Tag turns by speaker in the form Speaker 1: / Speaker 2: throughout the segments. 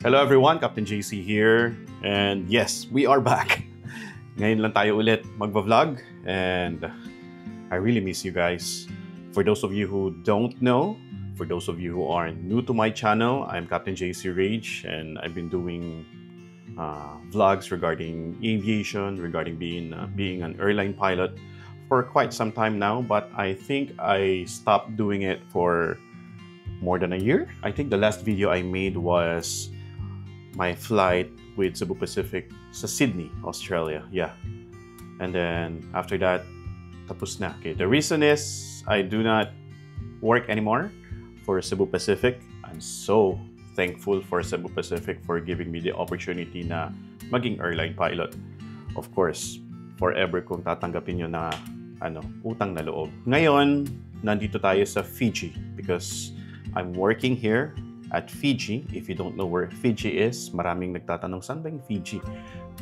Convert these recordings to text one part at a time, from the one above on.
Speaker 1: Hello everyone, Captain JC here. And yes, we are back. Ngayon lang tayo ulit magva-vlog and I really miss you guys. For those of you who don't know, for those of you who are new to my channel, I'm Captain JC Rage and I've been doing vlogs regarding aviation, regarding being an airline pilot for quite some time now, but I think I stopped doing it for more than a year. I think the last video I made was my flight with Cebu Pacific sa Sydney, Australia. Yeah. And then after that, tapos na. Okay. The reason is I do not work anymore for Cebu Pacific. I'm so thankful for Cebu Pacific for giving me the opportunity na maging airline pilot. Of course, forever kong tatanggapin yun na utang na loob. Ngayon, nandito tayo sa Fiji because I'm working here at Fiji. If you don't know where Fiji is, maraming nagtatanong, saan ba yung Fiji?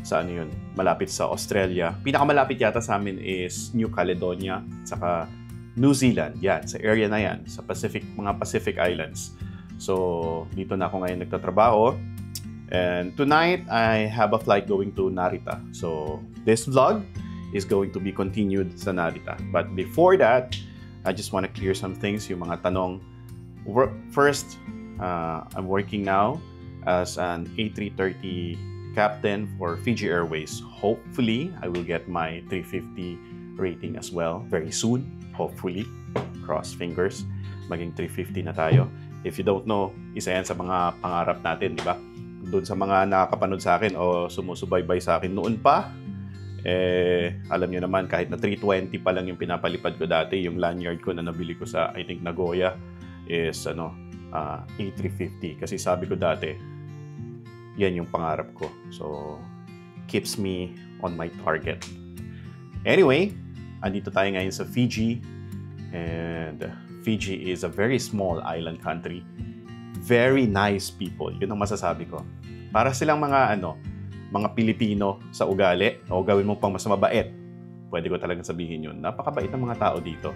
Speaker 1: Sa ano yun? Malapit sa Australia. Pinakamalapit yata sa amin is New Caledonia, saka New Zealand. Yan, sa area na yan, sa Pacific, mga Pacific Islands. So, dito na ako ngayon nagtatrabaho. And tonight, I have a flight going to Narita. So, this vlog is going to be continued sa Narita. But before that, I just want to clear some things, yung mga tanong. First, I'm working now as an A330 captain for Fiji Airways. Hopefully, I will get my 350 rating as well very soon. Hopefully, cross fingers, maging 350 na tayo. If you don't know, isa yan sa mga pangarap natin, di ba? Doon sa mga nakakapanood sa akin o sumusubaybay sa akin noon pa, alam nyo naman, kahit na 320 pa lang yung pinapalipad ko dati, yung lanyard ko na nabili ko sa, I think, Nagoya, is A350. Kasi sabi ko dati, yan yung pangarap ko. So, keeps me on my target. Anyway, andito tayo ngayon sa Fiji. And Fiji is a very small island country. Very nice people. Yun ang masasabi ko. Para silang mga Pilipino sa ugali. O gawin mo pang mas mabait. Pwede ko talagang sabihin yun. Napakabait ng mga tao dito.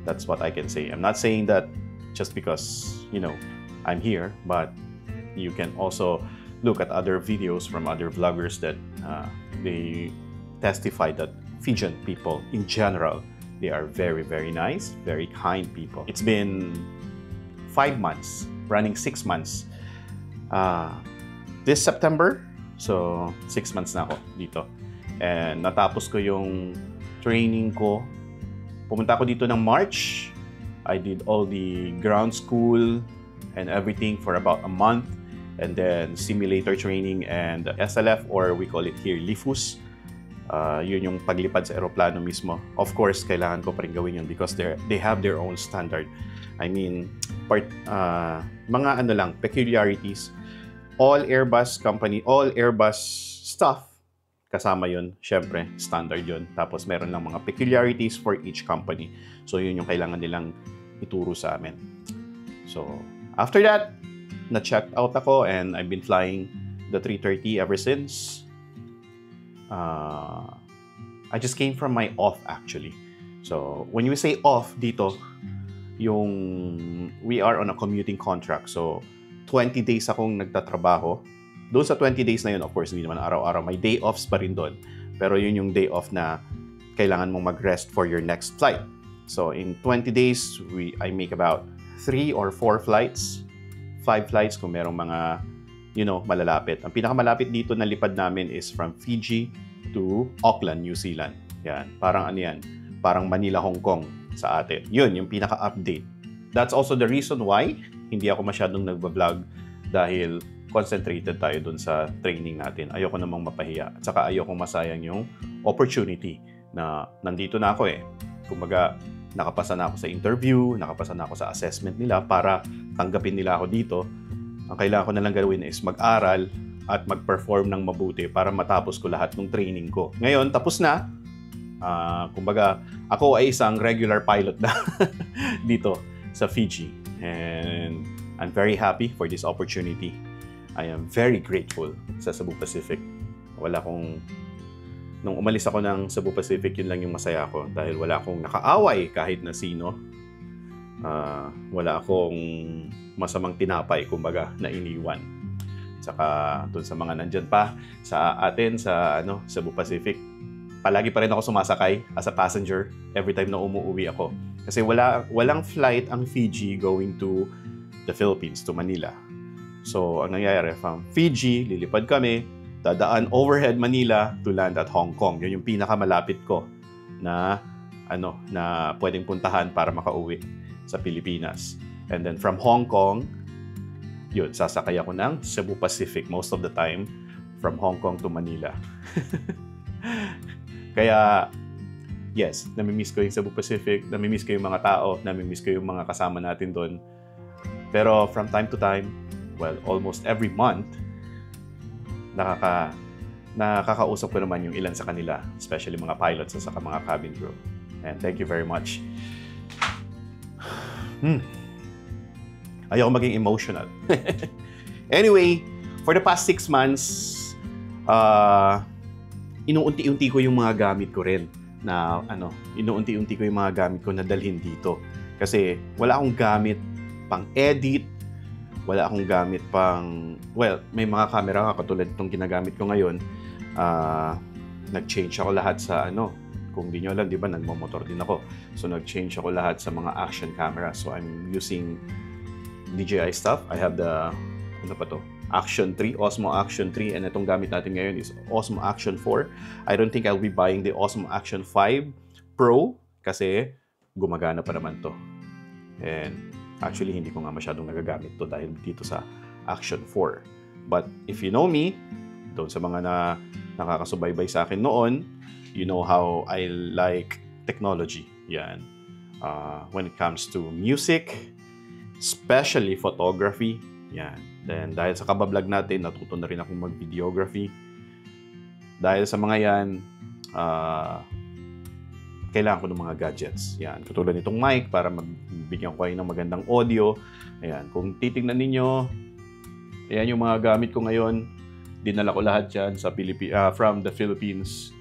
Speaker 1: That's what I can say. I'm not saying that just because, I'm here, but you can also look at other videos from other vloggers that they testify that Fijian people in general, they are very, very nice, very kind people. It's been 5 months, running 6 months. This September, so 6 months na ako dito. And natapos ko yung training ko. Pumunta ako dito ng March. I did all the ground school and everything for about a month. And then simulator training and SLF, or we call it here LIFUS. Yun yung paglipad sa aeroplano mismo. Of course, kailangan ko pa rin gawin yun because they have their own standard. I mean, mga peculiarities. All Airbus stuff, kasama yun. Syempre, standard yun. Tapos meron lang mga peculiarities for each company. So yun yung kailangan nilang ituro sa amin. So after that, na-checked out ako and I've been flying the 330 ever since. I just came from my off actually. So when we say off dito, we are on a commuting contract. So 20 days akong nagtatrabaho. Doon sa 20 days na yun, of course, hindi naman araw-araw. May day offs pa rin doon. Pero yun yung day off na kailangan mong mag-rest for your next flight. So in 20 days, I make about 3 or 4 flights. 5 flights kung merong mga, malalapit. Ang pinakamalapit dito na lipad namin is from Fiji to Auckland, New Zealand. Yan. Parang Parang Manila, Hong Kong sa atin. Yun, yung pinaka-update. That's also the reason why hindi ako masyadong nagbablog dahil concentrated tayo dun sa training natin. Ayoko namang mapahiya. At saka ayoko masayang yung opportunity na nandito na ako eh. Kumbaga, nakapasa na ako sa interview, nakapasa na ako sa assessment nila para tanggapin nila ako dito. Ang kailangan ko na lang gawin is mag-aral at mag-perform ng mabuti para matapos ko lahat ng training ko. Ngayon, tapos na. Kumbaga, ako ay isang regular pilot na dito sa Fiji. And I'm very happy for this opportunity. I am very grateful sa Cebu Pacific. Nung umalis ako ng Cebu Pacific, yun lang yung masaya ko dahil wala akong nakaaway kahit na sino. Wala akong masamang tinapay, kumbaga, na iniwan. Saka doon sa mga nandyan pa sa atin sa Cebu Pacific, palagi pa rin ako sumasakay as a passenger every time na umuwi ako. Kasi walang flight ang Fiji going to the Philippines, to Manila. So, ang nangyayari, from Fiji, lilipad kami, dadaan overhead Manila to land at Hong Kong. Yun yung pinakamalapit ko na na pwedeng puntahan para makauwi sa Pilipinas. And then from Hong Kong, yun, sasakay ako ng Cebu Pacific most of the time from Hong Kong to Manila. Kaya, yes, namimiss ko yung Cebu Pacific, namimiss ko yung mga tao, namimiss ko yung mga kasama natin doon. Pero from time to time, well, almost every month, nakakausap ko naman yung ilan sa kanila, especially mga pilots at saka mga cabin crew. And thank you very much. Ayoko maging emotional. Anyway, for the past 6 months, inuunti-unti ko yung mga gamit ko rin na inuunti-unti ko yung mga gamit ko na dalhin dito. Kasi wala akong gamit pang edit, wala akong gamit pang, well, may mga camera katulad itong ginagamit ko ngayon. Nag-change ako lahat sa kung di nyo alam, di ba, nagmamotor din ako. So nag-change ako lahat sa mga action camera. So I'm using DJI stuff. I have the, Action 3, Osmo Action 3, and itong gamit natin ngayon is Osmo Action 4. I don't think I'll be buying the Osmo Action 5 Pro kasi gumagana pa naman to. And actually, hindi ko nga masyadong nagagamit to dahil dito sa Action 4. But if you know me, doon sa mga nakakasubaybay sa akin noon, you know how I like technology. Yan. When it comes to music, especially photography, yan. Then, dahil sa kabablog natin, natuto na rin akong mag-videography. Dahil sa mga yan, kailangan ko ng mga gadgets. Yan. Katulad nitong mic para magbigyan ko kayo ng magandang audio. Ayan. Kung titignan ninyo, ayan yung mga gamit ko ngayon. Dinala ko lahat yan sa from the Philippines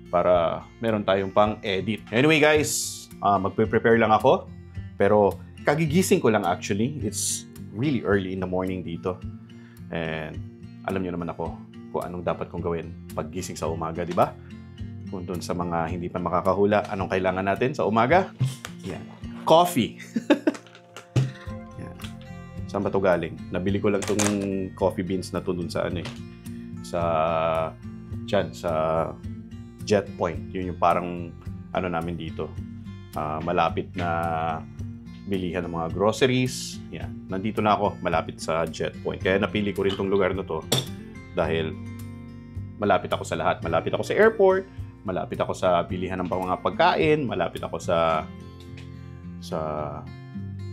Speaker 1: para meron tayong pang-edit. Anyway guys, magpe-prepare lang ako. Pero kagigising ko lang actually. It's really early in the morning dito. And alam niyo naman ako kung anong dapat kong gawin paggising sa umaga, di ba? Kung doon sa mga hindi pa makakahula, anong kailangan natin sa umaga? Yan. Coffee. Yan. Saan ba ito galing? Nabili ko lang itong coffee beans na ito doon sa sa Jet Point. Yun yung parang namin dito. Malapit na bilihan ng mga groceries. Yan. Nandito na ako, malapit sa Jet Point. Kaya napili ko rin tong lugar na to dahil malapit ako sa lahat. Malapit ako sa airport, malapit ako sa bilihan ng mga pagkain, malapit ako sa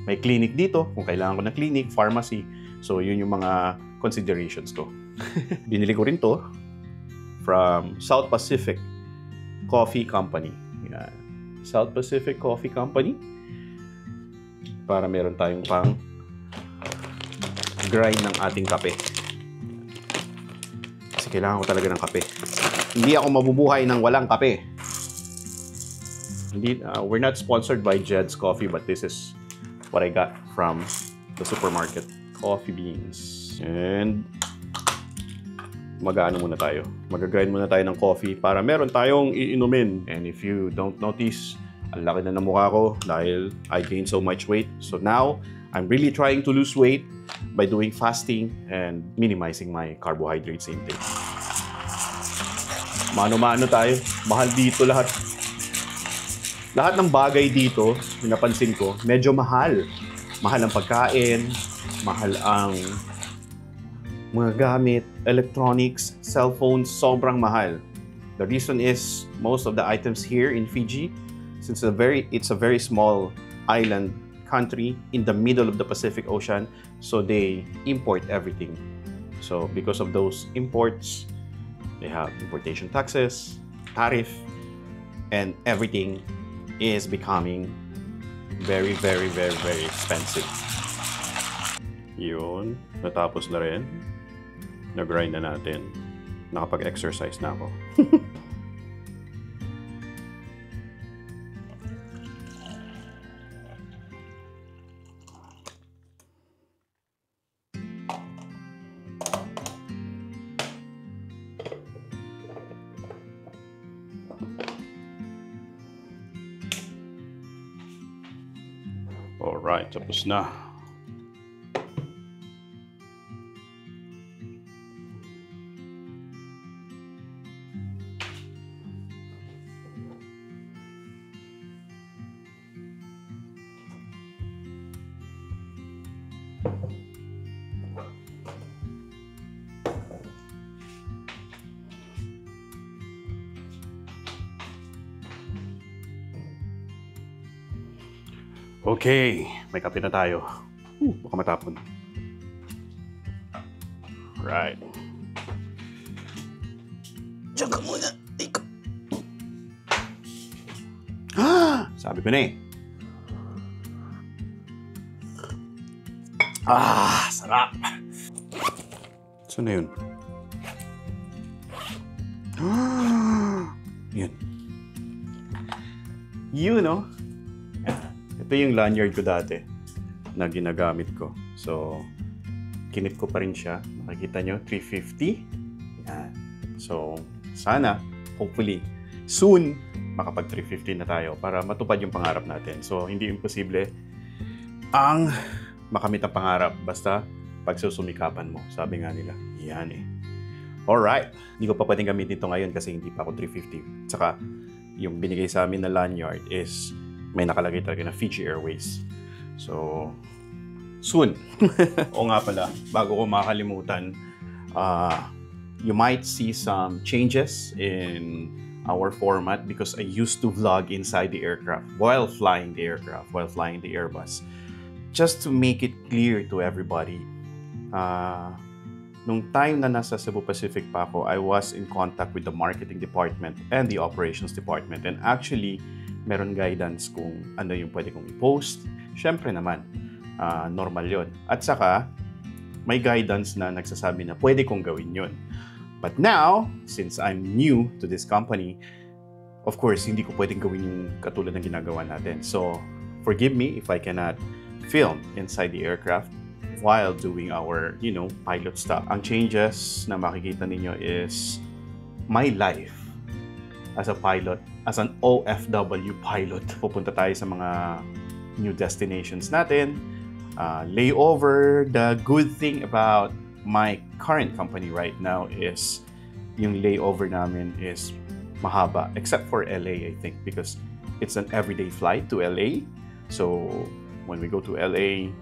Speaker 1: may clinic dito, kung kailangan ko ng clinic, pharmacy. So, yun yung mga considerations ko. Binili ko rin to from South Pacific Coffee Company. Yan. South Pacific Coffee Company. Para meron tayong pang grind ng ating kape. Kasi kailangan ko talaga ng kape. Hindi ako mabubuhay ng walang kape. We're not sponsored by Jed's Coffee, but this is what I got from the supermarket. Coffee beans. And muna tayo. Mag-grind muna tayo ng coffee para meron tayong iinumin. And if you don't notice, ang laki na ng mukha ko dahil I gained so much weight. So now, I'm really trying to lose weight by doing fasting and minimizing my carbohydrates intake. Mano-mano tayo. Mahal dito lahat. Lahat ng bagay dito, napansin ko, medyo mahal. Mahal ang pagkain, mahal ang mga gamit, electronics, cellphones, sobrang mahal. The reason is most of the items here in Fiji, since it's a very small island country in the middle of the Pacific Ocean, so they import everything. So because of those imports, they have importation taxes, tariff, and everything is becoming very, very, very, very expensive. Yun, natapos na rin. Nag-grind na natin. Nakapag-exercise na ako. Alright, tapos na. Okay, may kape na tayo. Baka matapon. Right. Diyan ka muna. Ikaw. Sabi ko na eh. Sarap. Saan na yun? Yun. You know? Ito yung lanyard ko dati na ginagamit ko. So, kinip ko pa rin siya. Makikita nyo, 350. Yan. So, sana, hopefully, soon, makapag 350 na tayo para matupad yung pangarap natin. So, hindi imposible ang makamit ang pangarap basta pagsusumikapan mo. Sabi nga nila, yan eh. Alright. Hindi ko pa pwedeng gamitin ito ngayon kasi hindi pa ako 350. Tsaka, yung binigay sa amin na lanyard is may nakalagay talaga na Fiji Airways. So, soon. O nga pala, bago ko makalimutan, you might see some changes in our format because I used to vlog inside the aircraft while flying the aircraft, while flying the Airbus. Just to make it clear to everybody, nung time na nasa Cebu Pacific pa ako, I was in contact with the marketing department and the operations department. And actually, meron guidance kung ano yung pwede kong i-post. Siyempre naman, normal yon. At saka, may guidance na nagsasabi na pwede kong gawin yon. But now, since I'm new to this company, of course, hindi ko pwedeng gawin yung katulad ng ginagawa natin. So, forgive me if I cannot film inside the aircraft while doing our, pilot stuff. Ang changes na makikita ninyo is my life as a pilot, as an OFW pilot. Pupunta tayo sa mga new destinations natin. Layover, the good thing about my current company right now is yung layover namin is mahaba, except for LA, I think, because it's an everyday flight to LA. So, when we go to LA,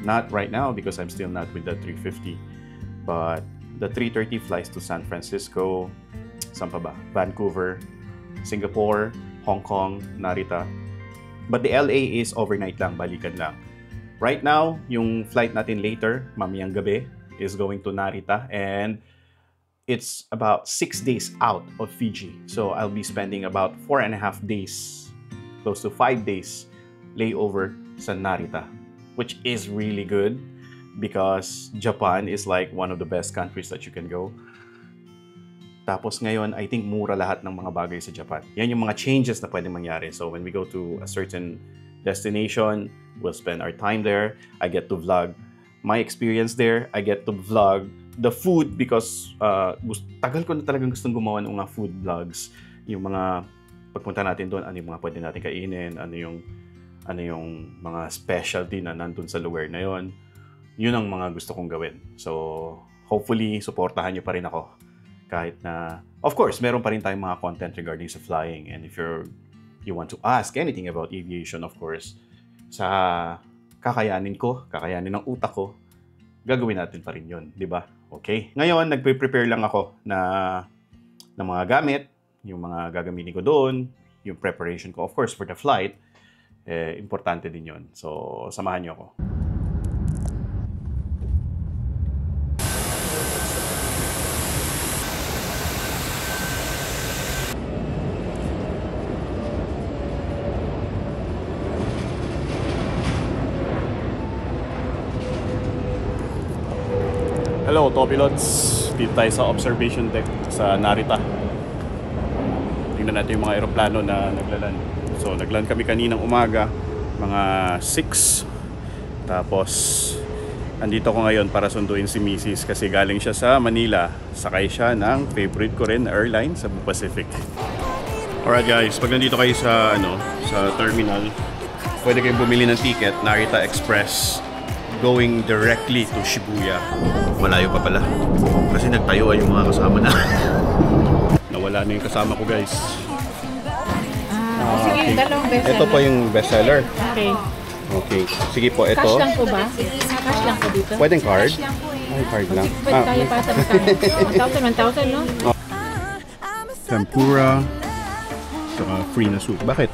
Speaker 1: not right now because I'm still not with the 350, but the 330 flies to San Francisco, saan pa ba? Vancouver, Singapore, Hong Kong, Narita. But the LA is overnight lang, balikan lang. Right now, yung flight natin later, mamayang gabi, is going to Narita and it's about 6 days out of Fiji. So I'll be spending about 4.5 days, close to 5 days, layover sa Narita, which is really good because Japan is like one of the best countries that you can go. Tapos ngayon, I think mura lahat ng mga bagay sa Japan. Yan yung mga changes na pwedeng mangyari. So when we go to a certain destination, we'll spend our time there. I get to vlog my experience there. I get to vlog the food because tagal ko na talagang gustong gumawa ng mga food vlogs. Yung mga pagpunta natin doon, ano yung mga pwede natin kainin, ano yung mga specialty na nandun sa lugar na yon. Yun ang mga gusto kong gawin. So hopefully, supportahan nyo pa rin ako. Kahit na, of course, meron pa rin tayong mga content regarding sa flying. And if you want to ask anything about aviation, of course, sa kakayanin ng utak ko, gagawin natin pa rin yun, di ba? Okay. Ngayon, nagpe-prepare lang ako ng mga gamit, yung mga gagamitin ko doon, yung preparation ko, of course, for the flight, importante din yun. So, samahan niyo ako. Hello, Topilots! Dito tayo sa observation deck sa Narita. Tingnan natin yung mga aeroplano na naglaland. So, nagland kami kaninang umaga, mga 6. Tapos, andito ko ngayon para sunduin si Mrs. kasi galing siya sa Manila. Sakay siya ng favorite ko rin airline, Cebu Pacific. Alright guys, pag nandito kayo sa, sa terminal, pwede kayong bumili ng ticket, Narita Express, going directly to Shibuya. Malayo pa pala. Kasi nagtayo ay yung mga kasama na. Nawala na yung kasama ko, guys.
Speaker 2: Sige, yung dalawang bestseller.
Speaker 1: Ito po yung bestseller.
Speaker 2: Okay.
Speaker 1: Okay. Sige po, ito.
Speaker 2: Cash lang po ba? Cash lang po dito?
Speaker 1: Pwedeng card? Ay, card lang.
Speaker 2: Pwede tayo para sa magkano? 1,000, no?
Speaker 1: Tempura. Saka free na soup. Bakit?